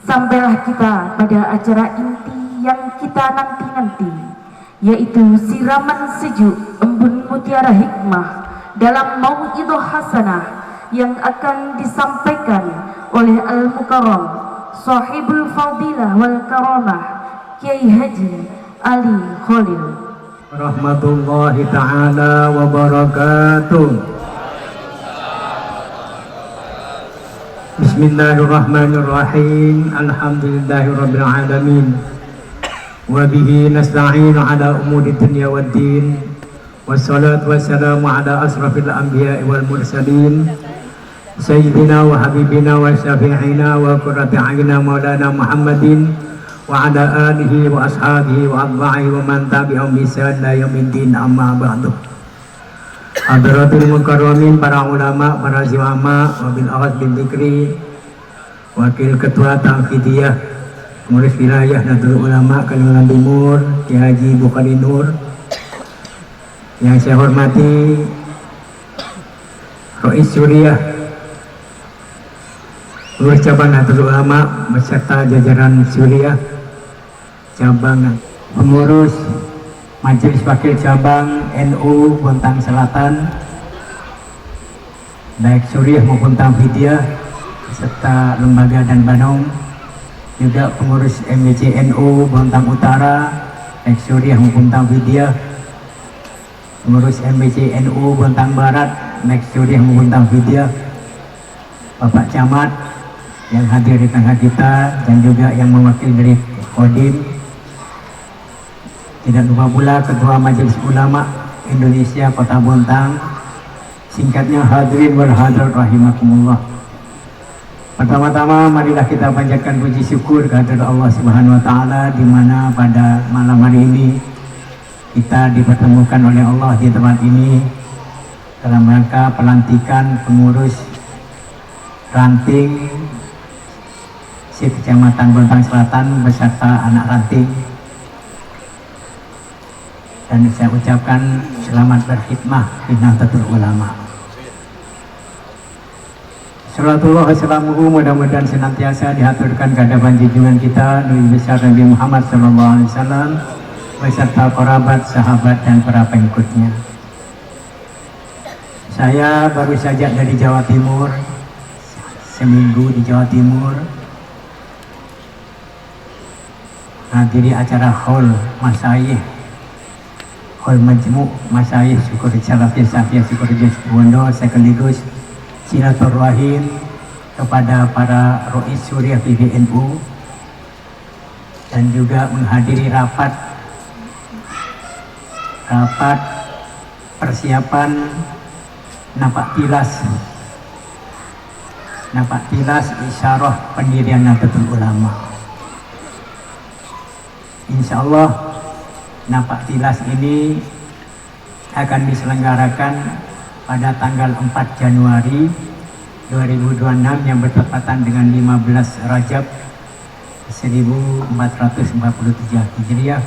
Sampailah kita pada acara inti yang kita nanti-nanti, yaitu siraman sejuk embun mutiara hikmah dalam mau'idhah hasanah yang akan disampaikan oleh Al-Mukarram Sahibul Fadilah wal Karamah Kiai Haji Ali Khalil. Rahmatullahi ta'ala wa barakatuh. Bismillahirrahmanirrahim. Alhamdulillahirabbil alamin. Wa bihi nasta'inu ala umuri dunya waddin. Wassalatu wassalamu ala asrafil anbiya'i wal mursalin. Sayyidina wa habibina wa syafi'ina wa qurrati a'yunina maulana Muhammadin wa ala alihi wa ashabihi wa atba'ihi wa man tabi'ahum bi ihsan ila yaumiddin, amma ba'du. Hadratul mukarramin, para ulama, para ulama, wabil akhad bin Dikri, wakil ketua Tanfidiyah, pengurus wilayah Nahdlatul Ulama Kalimantan Timur, Kiai Haji Bukhari Nur, yang saya hormati Rois Suriah, pengurus cabang Nahdlatul Ulama beserta jajaran Suriah, cabang pengurus Majelis Wakil Cabang NU Bontang Selatan, baik Suriah maupun Tanfidiyah, serta lembaga dan Banung, juga pengurus MWC NU Bontang Utara, baik Suriah maupun Tanfidiyah, pengurus MWC NU Bontang Barat, baik Suriah maupun Tanfidiyah, Bapak Camat yang hadir di tengah kita, dan juga yang mewakili dari Kodim. Tidak lupa pula Ketua Majelis Ulama Indonesia Kota Bontang, singkatnya hadirin wal hadirat rahimakumullah. Pertama-tama marilah kita panjatkan puji syukur kehadirat Allah Subhanahu wa taala, di mana pada malam hari ini kita dipertemukan oleh Allah di tempat ini dalam rangka pelantikan pengurus ranting Kecamatan Bontang Selatan beserta anak ranting. Dan saya ucapkan selamat berkhidmah di Nahdlatul Ulama. Salatullah wassalamuhu, mudah-mudahan senantiasa dihaturkan ke hadapan junjungan kita Nabi besar Nabi Muhammad SAW beserta kerabat, sahabat, dan para pengikutnya. Saya baru saja dari Jawa Timur, seminggu di Jawa Timur, hadiri acara haul masyayikh, Hol Majmu' Masyayikh Syukur Salafiyah Safiyah Syukur Bondo, sekaligus silaturahim kepada para Rois Suriah PBNU, dan juga menghadiri rapat persiapan napak tilas isyarah pendirian Nahdlatul Ulama. Insya Allah napak tilas ini akan diselenggarakan pada tanggal 4 Januari 2026 yang bertepatan dengan 15 Rajab 1447 Hijriah,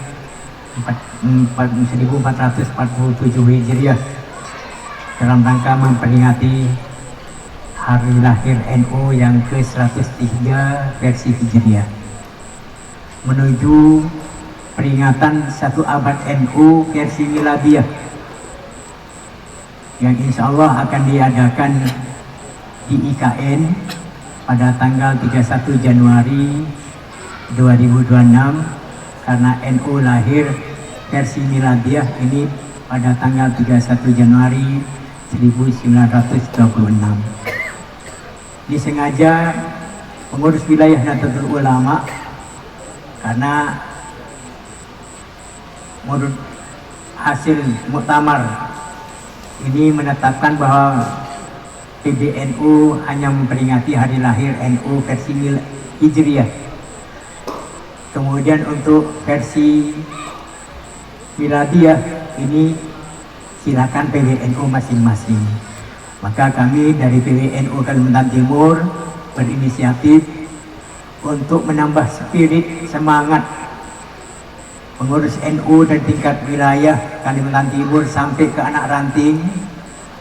1447 Hijriah, dalam rangka memperingati hari lahir NU yang ke-103 versi Hijriah, menuju peringatan 1 abad NU versi Miladiyah yang insya Allah akan diadakan di IKN pada tanggal 31 Januari 2026, karena NU lahir versi Miladiyah ini pada tanggal 31 Januari 1926. Ini sengaja pengurus wilayah Nahdlatul Ulama, karena menurut hasil muktamar ini menetapkan bahwa PBNU hanya memperingati hari lahir NU versi Hijriah. Kemudian untuk versi Miladiyah ini silakan PBNU masing-masing. Maka kami dari PBNU Kalimantan Timur berinisiatif untuk menambah spirit, semangat pengurus NU dan tingkat wilayah Kalimantan Timur sampai ke anak ranting,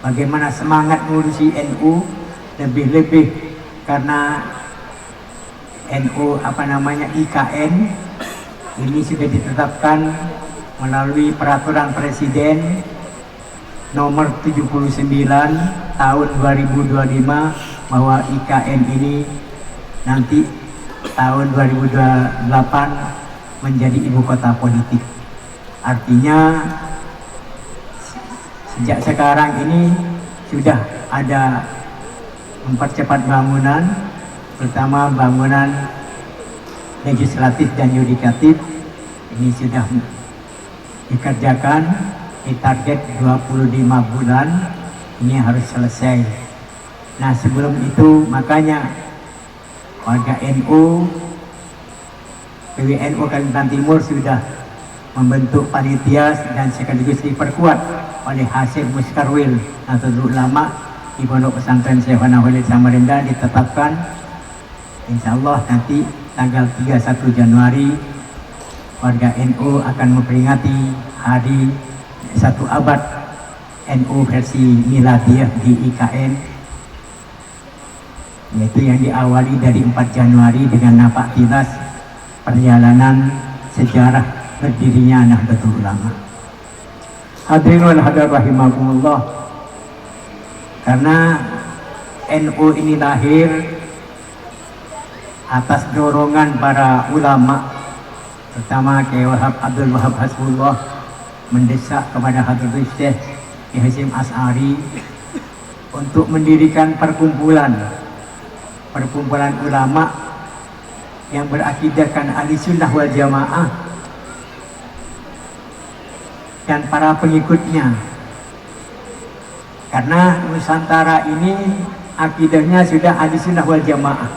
bagaimana semangat mengurusi NU lebih-lebih, karena NU IKN ini sudah ditetapkan melalui peraturan Presiden nomor 79 tahun 2025 bahwa IKN ini nanti tahun 2028 menjadi ibu kota politik. Artinya sejak sekarang ini sudah ada mempercepat bangunan, pertama bangunan legislatif dan yudikatif ini sudah dikerjakan, ditarget 25 bulan ini harus selesai. Nah sebelum itu makanya warga NU PWNU Kalimantan Timur sudah membentuk panitia dan sekaligus diperkuat oleh Hasil Muskarwil Nahdlatul Ulama di Pondok Pesantren Syekhona Khalid Samarinda ditetapkan insya Allah nanti tanggal 31 Januari warga NU akan memperingati hari 1 abad NU versi Miladiyah di IKN, yaitu yang diawali dari 4 Januari dengan napak tilas perjalanan sejarah berdirinya Nahdlatul Ulama. Hadirin wal hadirat rahimakumullah, karena NU ini lahir atas dorongan para ulama, terutama Kiai Abdul Wahab Hasbullah mendesak kepada Hadratus Syekh Kiai Hasyim Asy'ari untuk mendirikan perkumpulan ulama yang berakidahkan ahli sunnah wal jamaah dan para pengikutnya, karena Nusantara ini akidahnya sudah ahli sunnah wal jamaah,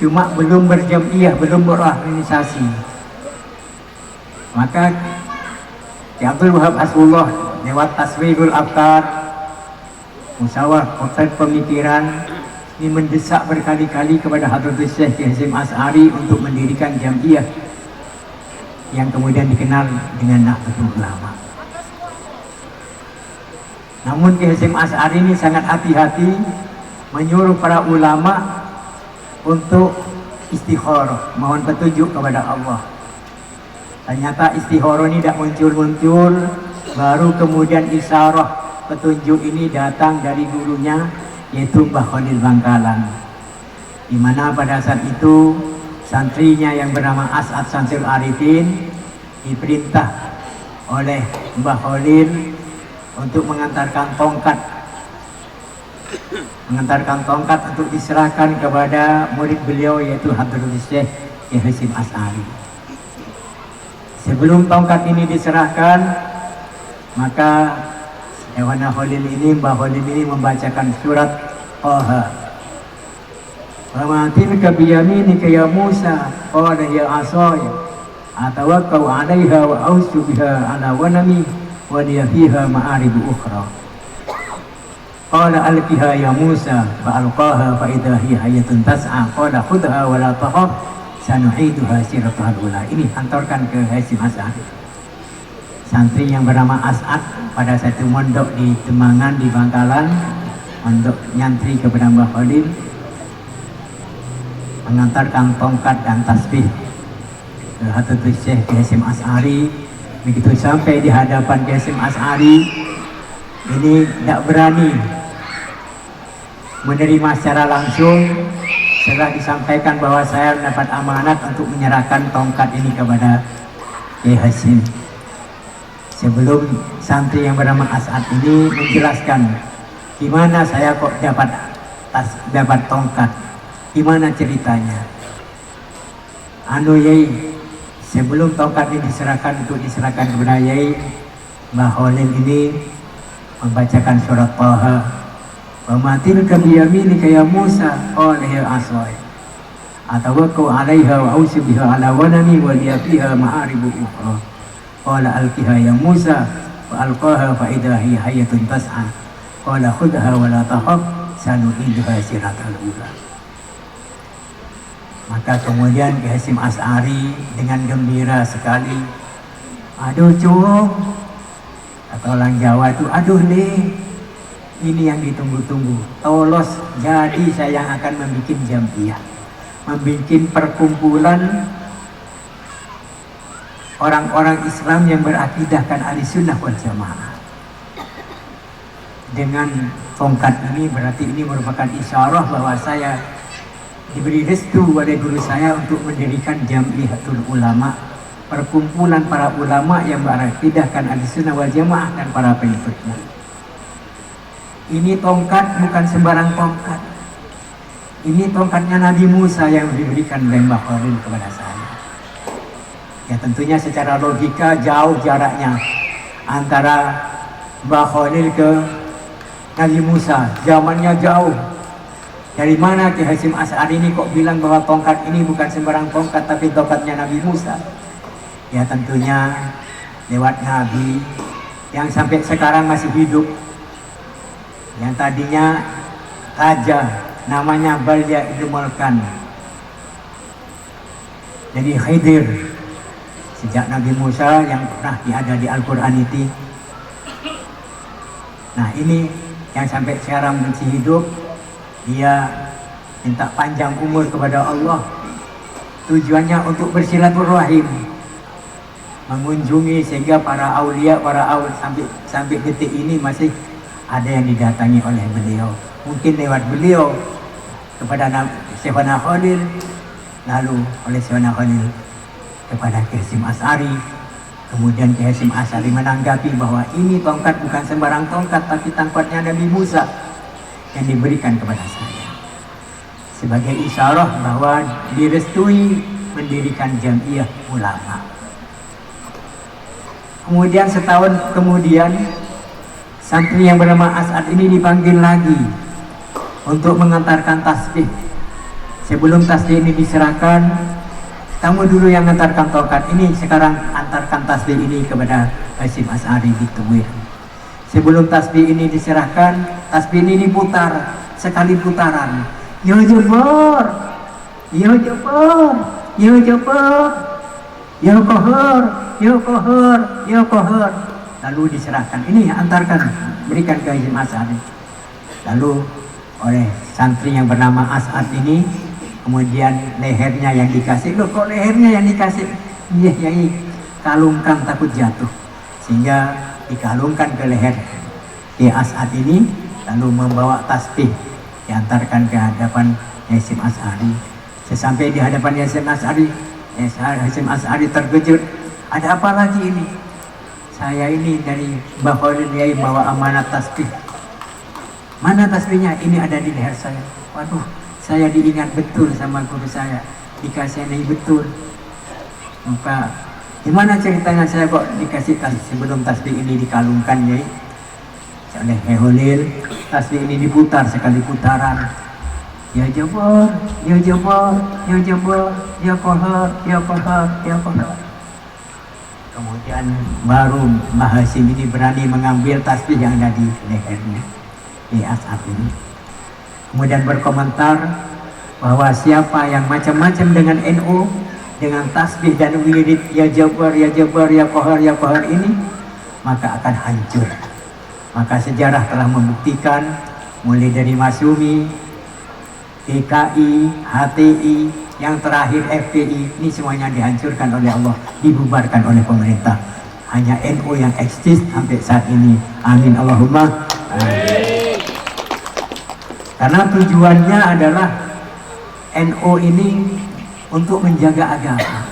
cuma belum berjamiah, belum berorganisasi. Maka Ki Abdul Wahab Hasbullah lewat taswirul afkar, musyawarah pemikiran ini mendesak berkali-kali kepada Hadratus Syekh Kiai Hasyim Asy'ari untuk mendirikan jamiah yang kemudian dikenal dengan Nahdlatul Ulama. Namun Kiai Hasyim Asy'ari ini sangat hati-hati menyuruh para ulama untuk istikharah, mohon petunjuk kepada Allah. Ternyata istikharah ini tidak muncul-muncul, baru kemudian isyarah petunjuk ini datang dari gurunya, yaitu Mbah Khalil Bangkalan, di mana pada saat itu santrinya yang bernama As'ad Syamsul Arifin diperintah oleh Mbah Khalil untuk mengantarkan tongkat untuk diserahkan kepada murid beliau, yaitu Hadratus Syekh Kiai Hasyim Asy'ari. Sebelum tongkat ini diserahkan, maka Mbah Khalil ini membacakan surat Taha. Wa ma tilka biyaminika ya Musa, qala ya asaya atawakkau 'alaiha wa ausu biha 'ala ghanami wa liya fiha ma'aribu ukhra. Qala alqiha ya Musa fa alqaha fa idha hiya hayatun tas'a qala khudha wa la takhaf sanu'iduha siratal ula. Ini hantarkan ke Hasyim Asy'ari. Santri yang bernama As'ad pada satu mondok di Temangan di Bangkalan, mondok nyantri kepada Mbah Khalil, mengantarkan tongkat dan tasbih ke Hadratus Syekh Kiai Hasyim Asy'ari. Begitu sampai di hadapan Kiai Hasyim Asy'ari, ini tidak berani menerima secara langsung setelah disampaikan bahwa saya mendapat amanat untuk menyerahkan tongkat ini kepada Kiai Hasyim. Sebelum santri yang bernama As'ad ini menjelaskan gimana saya kok dapat tongkat, gimana ceritanya. Yai, sebelum tongkat ini diserahkan kepada Yai, Mbah Khalil ini membacakan surat Taha. Wa ma tilka biyaminika ya Musa, qala ya asaya atawakkau 'alaiha wa ausi biha 'ala ghanami wa liya fiha ma'aribu ukhra. Qala alqiha ya Musa fa alqaha fa idha hiya hayatun tas'a qala khudha wa la takhaf sanu'iduha siratal ula. Maka kemudian Kiai Hasyim Asy'ari dengan gembira sekali, aduh cung, kata orang Jawa itu, aduh nih, ini yang ditunggu-tunggu, tolos, jadi saya yang akan membuat jamiah. membuat perkumpulan orang-orang Islam yang berakidahkan Ahlussunnah wal Jamaah. Dengan tongkat ini berarti ini merupakan isyarah bahwa saya diberi restu oleh guru saya untuk mendirikan Jamiatul Ulama, perkumpulan para ulama yang berakidahkan Ahlussunnah wal Jamaah dan para pengikutnya. Ini tongkat bukan sembarang tongkat. Ini tongkatnya Nabi Musa yang diberikan oleh Mbah Khalil kepada saya. Ya tentunya secara logika jauh jaraknya antara Mbah Khalil ke Nabi Musa, zamannya jauh. Dari mana Ki Hasyim Asy'ari ini kok bilang bahwa tongkat ini bukan sembarang tongkat tapi tongkatnya Nabi Musa? Ya tentunya lewat Nabi yang sampai sekarang masih hidup, yang tadinya raja namanya Balya Ibnu Malkan, jadi Khidir sejak Nabi Musa yang pernah ada di Al-Quran itu. Nah ini yang sampai sekarang masih hidup, dia minta panjang umur kepada Allah, tujuannya untuk bersilaturahim, mengunjungi sehingga para aulia, sampai detik ini masih ada yang didatangi oleh beliau. Mungkin lewat beliau kepada Syekhona Khalil, lalu oleh Syekhona Khalil kepada Ki Hasyim Asy'ari. Kemudian Ki Hasyim Asy'ari menanggapi bahwa ini tongkat bukan sembarang tongkat tapi tongkatnya Nabi Musa yang diberikan kepada saya sebagai isyarah bahwa direstui mendirikan Jamiah Ulama. Kemudian setahun kemudian santri yang bernama As'ad ini dipanggil lagi untuk mengantarkan tasbih. Sebelum tasbih ini diserahkan, kamu dulu yang mengantarkan tongkat ini, sekarang antarkan tasbih ini kepada Hasyim Asy'ari di Tuwir. Sebelum tasbih ini diserahkan, tasbih ini diputar sekali putaran. Ya Jabbar, ya Jabbar, ya Jabbar, ya Qahar, ya Qahar, ya Qahar. Lalu diserahkan, ini antarkan, berikan ke Hasyim Asy'ari. Lalu oleh santri yang bernama As'ad ini, kemudian lehernya yang dikasih. Loh kok lehernya yang dikasih? Iya Yai, kalungkan takut jatuh, sehingga dikalungkan ke leher Ki As'ad ini, lalu membawa tasbih diantarkan ke hadapan Hasyim Asy'ari. Sesampai di hadapan Hasyim Asy'ari, Hasyim Asy'ari terkejut, ada apa lagi ini? Saya ini dari Mbah Khalil Yai bawa amanat tasbih. Mana tasbihnya? Ini ada di leher saya. Waduh, saya diingat betul sama guru saya, dikasihani betul. Maka gimana ceritanya saya kok dikasih tasbih? Sebelum tasbih ini dikalungkan Yai oleh Khalil, tasbih ini diputar sekali putaran. Ya Jabbar, ya Jabbar, ya Jabbar, ya Qahar, ya Qahar, ya Qahar. Kemudian baru Mbah Hasyim ini berani mengambil tasbih yang ada di lehernya di As'ad ini. Kemudian berkomentar bahwa siapa yang macam-macam dengan NU, dengan tasbih dan wirid ya Jabbar, ya Jabbar, ya Qahar, ya Qahar ini, maka akan hancur. Maka sejarah telah membuktikan, mulai dari Masyumi, PKI, HTI, yang terakhir FPI, ini semuanya dihancurkan oleh Allah, dibubarkan oleh pemerintah. Hanya NU yang eksis sampai saat ini. Amin Allahumma amin. Karena tujuannya adalah NU ini untuk menjaga agama.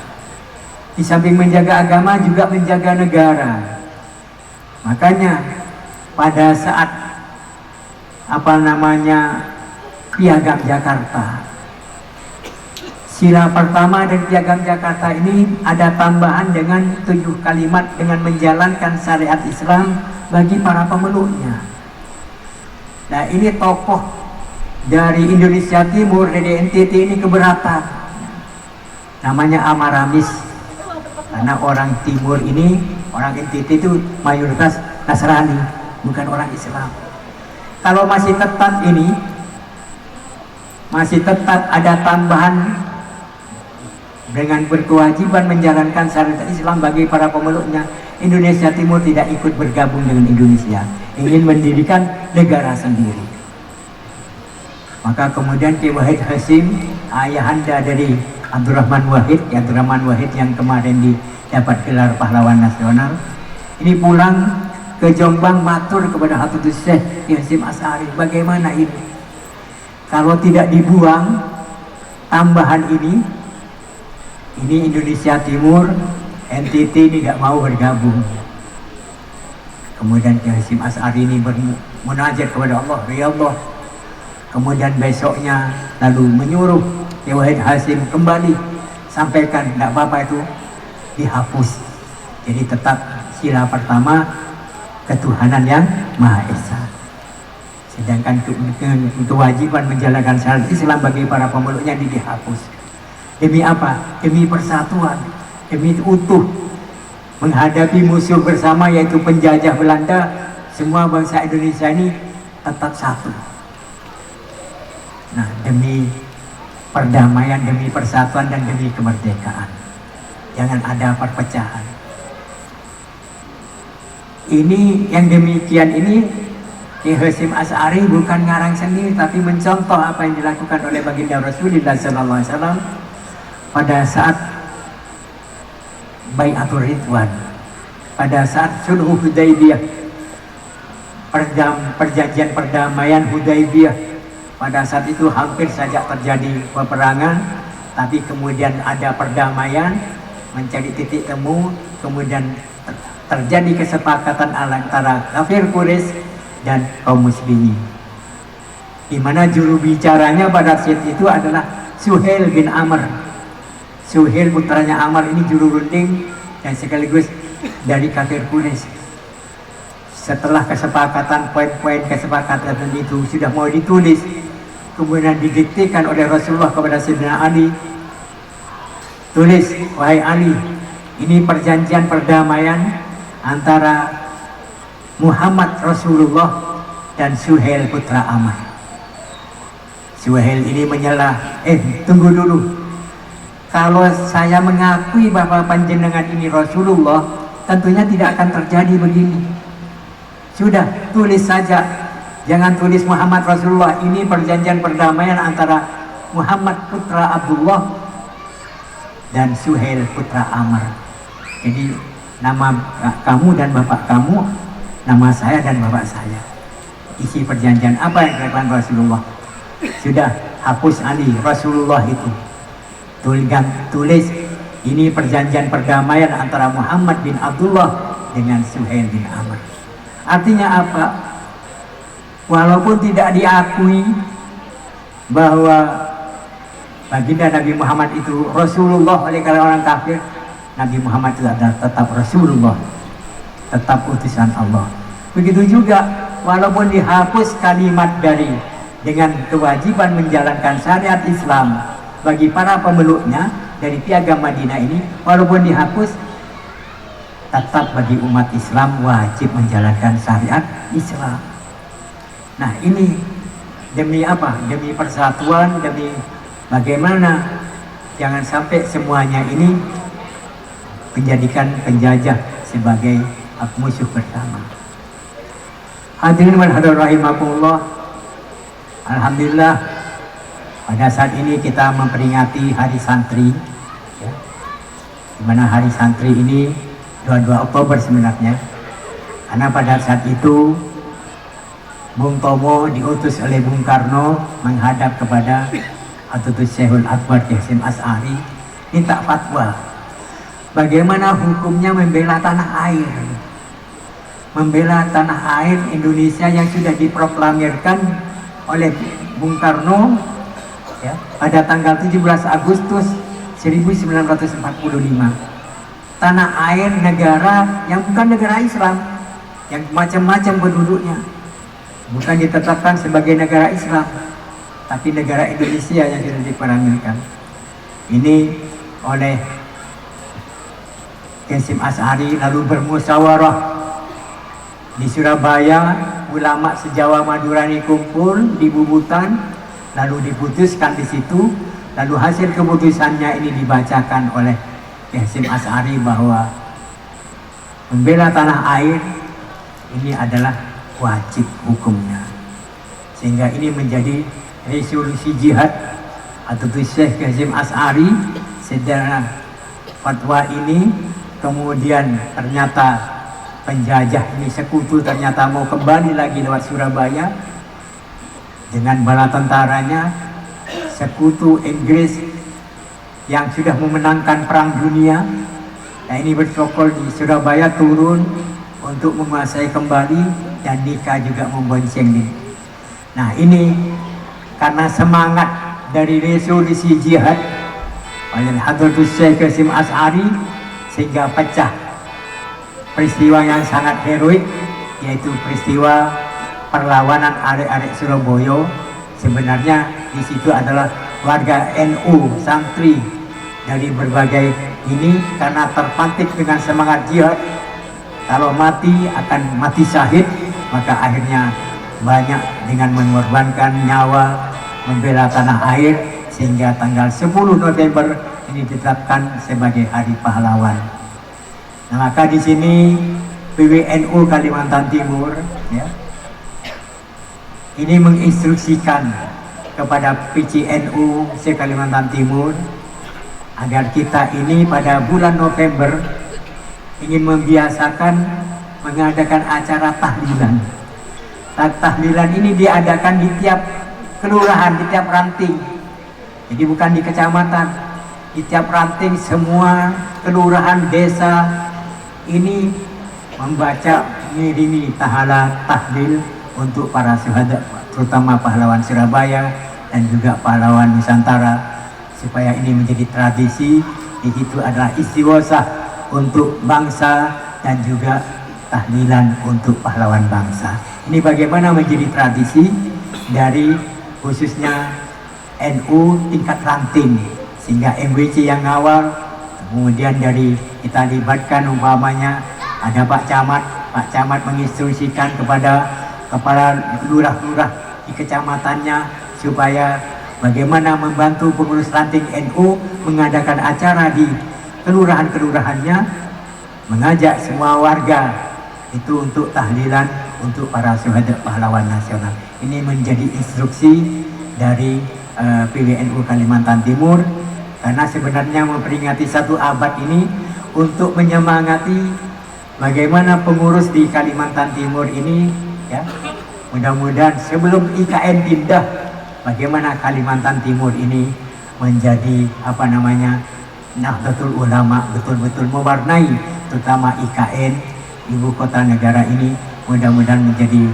Di samping menjaga agama juga menjaga negara. Makanya pada saat Piagam Jakarta, sila pertama dari Piagam Jakarta ini ada tambahan dengan 7 kalimat dengan menjalankan syariat Islam bagi para pemeluknya. Nah ini tokoh dari Indonesia Timur, dari NTT ini keberatan, namanya Amaramis, karena orang Timur ini, orang NTT itu mayoritas Nasrani, bukan orang Islam. Kalau masih tetap ini, masih tetap ada tambahan dengan berkewajiban menjalankan syariat Islam bagi para pemeluknya, Indonesia Timur tidak ikut bergabung dengan Indonesia, ingin mendirikan negara sendiri. Maka kemudian Ki Wahid Hasyim ayahanda dari Abdurrahman Wahid, ya Abdurrahman Wahid yang kemarin dapat gelar pahlawan nasional. Ini pulang ke Jombang matur kepada Hafizus Syekh Hasyim Asy'ari, bagaimana ini? Kalau tidak dibuang tambahan ini Indonesia Timur, NTT tidak mau bergabung. Kemudian Hasyim Asy'ari ini bermunajat kepada Allah, ya Allah. Kemudian besoknya lalu menyuruh Kiai Wahid Hasyim kembali, sampaikan tidak apa-apa itu dihapus. Jadi tetap sila pertama ketuhanan yang Maha Esa. Sedangkan kewajiban menjalankan syariat Islam bagi para pemeluknya dihapus. Demi apa? Demi persatuan, demi utuh menghadapi musuh bersama yaitu penjajah Belanda. Semua bangsa Indonesia ini tetap satu. Nah, demi perdamaian, demi persatuan, dan demi kemerdekaan. Jangan ada perpecahan. Ini yang demikian ini Ki Hasyim Asy'ari bukan ngarang sendiri, tapi mencontoh apa yang dilakukan oleh baginda Rasulullah SAW pada saat Bai'atul Ridwan, pada saat Sulhu Hudaybiyah, perjanjian perdamaian Hudaybiyah. Pada saat itu hampir saja terjadi peperangan, tapi kemudian ada perdamaian, mencari titik temu, kemudian terjadi kesepakatan antara kafir Quraisy dan kaum muslimin. Di mana juru bicaranya pada saat itu adalah Suhail bin Amr. Suhail putranya Amr ini juru runding dan sekaligus dari kafir Quraisy. Setelah kesepakatan, poin-poin kesepakatan itu sudah mau ditulis, kemudian didiktikan oleh Rasulullah kepada Sayyidina Ali, tulis, wahai Ali, ini perjanjian perdamaian antara Muhammad Rasulullah dan Suhail putra Amr. Suhail ini menyela, tunggu dulu, kalau saya mengakui bahwa panjenengan ini Rasulullah, tentunya tidak akan terjadi begini. Sudah, tulis saja, jangan tulis Muhammad Rasulullah. Ini perjanjian perdamaian antara Muhammad putra Abdullah dan Suhail putra Amr. Jadi nama kamu dan bapak kamu, nama saya dan bapak saya. Isi perjanjian apa yang dilakukan Rasulullah? Sudah, hapus Ali, Rasulullah itu. Tulis ini perjanjian perdamaian antara Muhammad bin Abdullah dengan Suhail bin Amr. Artinya apa? Walaupun tidak diakui bahwa baginda Nabi Muhammad itu Rasulullah oleh orang kafir, Nabi Muhammad itu adalah tetap Rasulullah, tetap utusan Allah. Begitu juga walaupun dihapus kalimat dari dengan kewajiban menjalankan syariat Islam bagi para pemeluknya dari Piagam Madinah ini, walaupun dihapus, tetap bagi umat Islam wajib menjalankan syariat Islam. Nah, ini demi apa? Demi persatuan, demi bagaimana jangan sampai semuanya ini menjadikan penjajah sebagai musuh bersama. Hadirin wal hadirat rahimakumullah. Alhamdulillah, pada saat ini kita memperingati Hari Santri, ya, di mana Hari Santri ini 22 Oktober sebenarnya, karena pada saat itu Bung Tomo diutus oleh Bung Karno menghadap kepada Hadratus Syekhul Akbar Hasyim Asy'ari, minta fatwa bagaimana hukumnya membela tanah air, membela tanah air Indonesia yang sudah diproklamirkan oleh Bung Karno, ya, pada tanggal 17 Agustus 1945. Tanah air negara yang bukan negara Islam, yang macam-macam penduduknya, bukan ditetapkan sebagai negara Islam, tapi negara Indonesia yang sudah diperankan. Ini oleh Hasyim Asy'ari lalu bermusyawarah di Surabaya, ulama sejawa Madura ini kumpul di Bubutan, lalu diputuskan di situ, lalu hasil keputusannya ini dibacakan oleh Hasyim Asy'ari bahwa membela tanah air ini adalah wajib hukumnya, sehingga ini menjadi resolusi jihad Hadratus Syekh Kazim As'ari sejarah fatwa ini. Kemudian ternyata penjajah ini sekutu ternyata mau kembali lagi lewat Surabaya dengan bala tentaranya. Sekutu Inggris yang sudah memenangkan perang dunia, nah ini bercokol di Surabaya turun untuk menguasai kembali, dan nikah juga membonceng nih. Nah ini karena semangat dari resolusi jihad oleh Hadratus Syekh Kazim As'ari sehingga pecah peristiwa yang sangat heroik, yaitu peristiwa perlawanan arek-arek Surabaya. Sebenarnya di situ adalah warga NU santri dari berbagai ini, karena terpantik dengan semangat jihad, kalau mati akan mati syahid, maka akhirnya banyak dengan mengorbankan nyawa membela tanah air, sehingga tanggal 10 November ini ditetapkan sebagai Hari Pahlawan. Nah, maka di sini PWNU Kalimantan Timur ya, ini menginstruksikan kepada PCNU se-Kalimantan Timur agar kita ini pada bulan November ingin membiasakan mengadakan acara tahlilan. Tahlilan ini diadakan di tiap kelurahan, di tiap ranting. Jadi bukan di kecamatan, di tiap ranting semua kelurahan, desa ini membaca ngirimi tahlil untuk para syuhada, terutama pahlawan Surabaya dan juga pahlawan Nusantara, supaya ini menjadi tradisi. Di situ adalah istighosah untuk bangsa dan juga tahlilan untuk pahlawan bangsa. Ini bagaimana menjadi tradisi dari khususnya NU tingkat ranting, sehingga MWC yang awal, kemudian dari kita libatkan umpamanya ada Pak Camat menginstruksikan kepada kepala lurah-lurah di kecamatannya supaya bagaimana membantu pengurus ranting NU mengadakan acara di kelurahan-kelurahannya, mengajak semua warga itu untuk tahlilan untuk para syuhada pahlawan nasional. Ini menjadi instruksi dari PWNU Kalimantan Timur, karena sebenarnya memperingati 1 abad ini untuk menyemangati bagaimana pengurus di Kalimantan Timur ini ya, mudah-mudahan sebelum IKN pindah, bagaimana Kalimantan Timur ini menjadi Nahdlatul Ulama, betul-betul mewarnai terutama IKN ibu kota negara ini, mudah-mudahan menjadi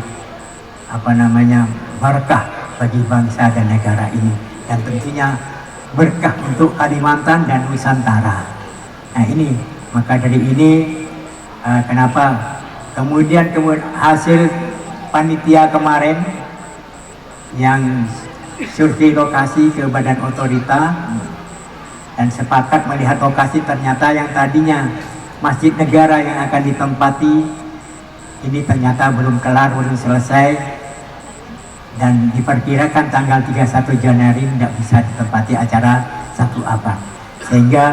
berkah bagi bangsa dan negara ini, dan tentunya berkah untuk Kalimantan dan Nusantara. Nah ini, maka dari ini kenapa kemudian hasil panitia kemarin yang survei lokasi ke Badan Otorita dan sepakat melihat lokasi, ternyata yang tadinya masjid negara yang akan ditempati ini ternyata belum kelar, belum selesai, dan diperkirakan tanggal 31 Januari tidak bisa ditempati acara 1 abad, sehingga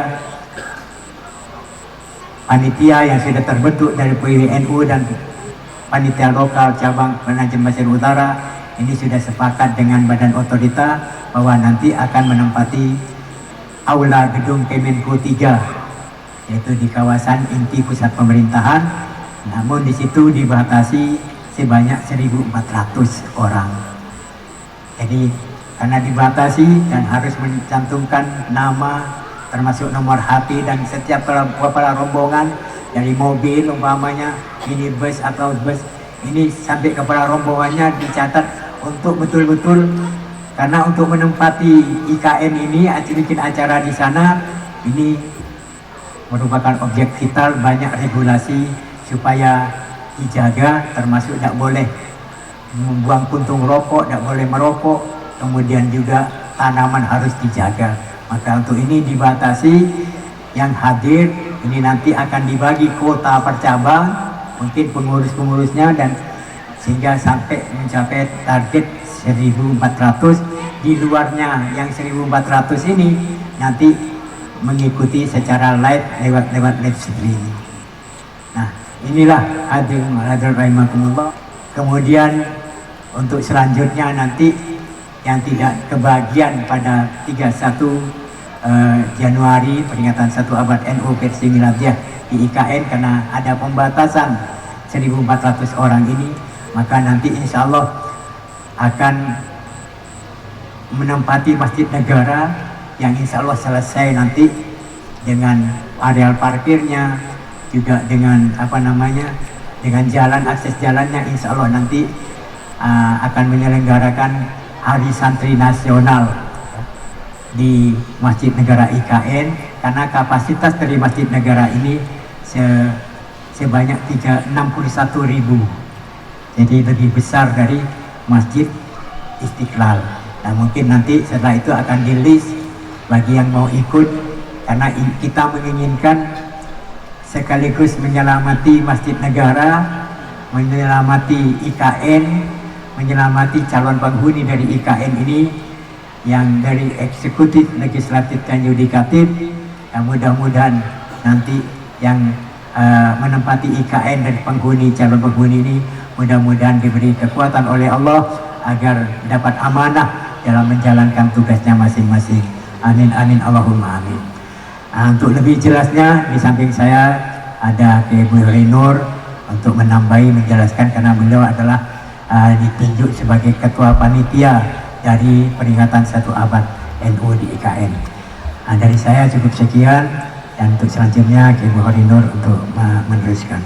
panitia yang sudah terbentuk dari PWNU dan panitia lokal cabang Penajam Pasir Utara ini sudah sepakat dengan Badan Otorita bahwa nanti akan menempati aula gedung Kemenko 3, yaitu di kawasan inti pusat pemerintahan. Namun di situ dibatasi sebanyak 1.400 orang. Jadi karena dibatasi dan harus mencantumkan nama, termasuk nomor HP, dan setiap kepala rombongan dari mobil umpamanya minibus atau bus ini sampai kepala rombongannya dicatat untuk betul-betul, karena untuk menempati IKN ini bikin acara di sana ini merupakan objek vital, banyak regulasi supaya dijaga, termasuk tidak boleh membuang puntung rokok, tidak boleh merokok, kemudian juga tanaman harus dijaga. Maka untuk ini dibatasi, yang hadir ini nanti akan dibagi kuota per cabang, mungkin pengurus-pengurusnya, dan sehingga sampai mencapai target 1.400. Di luarnya yang 1.400 ini nanti mengikuti secara live lewat live streaming. Nah inilah hadirin rahimakumullah. Kemudian untuk selanjutnya nanti yang tidak kebagian pada 31 Januari peringatan 1 abad NU versi Miladiah di IKN karena ada pembatasan 1.400 orang ini, maka nanti insya Allah akan menempati Masjid Negara yang insya Allah selesai nanti dengan areal parkirnya, juga dengan dengan jalan, akses jalannya, insya Allah nanti akan menyelenggarakan Hari Santri Nasional di Masjid Negara IKN, karena kapasitas dari Masjid Negara ini sebanyak 61.000, jadi lebih besar dari Masjid Istiqlal. Nah, mungkin nanti setelah itu akan di list bagi yang mau ikut, karena kita menginginkan sekaligus menyelamati Masjid Negara, menyelamati IKN, menyelamati calon penghuni dari IKN ini yang dari eksekutif, legislatif, dan yudikatif. Yang mudah-mudahan nanti yang menempati IKN dari penghuni, calon penghuni ini mudah-mudahan diberi kekuatan oleh Allah agar dapat amanah dalam menjalankan tugasnya masing-masing. Amin amin Allahumma amin. Untuk lebih jelasnya di samping saya ada Kiai Horinur untuk menambahi, menjelaskan, karena beliau adalah ditunjuk sebagai ketua panitia dari peringatan 1 abad NU di IKN. Dari saya cukup sekian, dan untuk selanjutnya Kiai Horinur untuk meneruskan.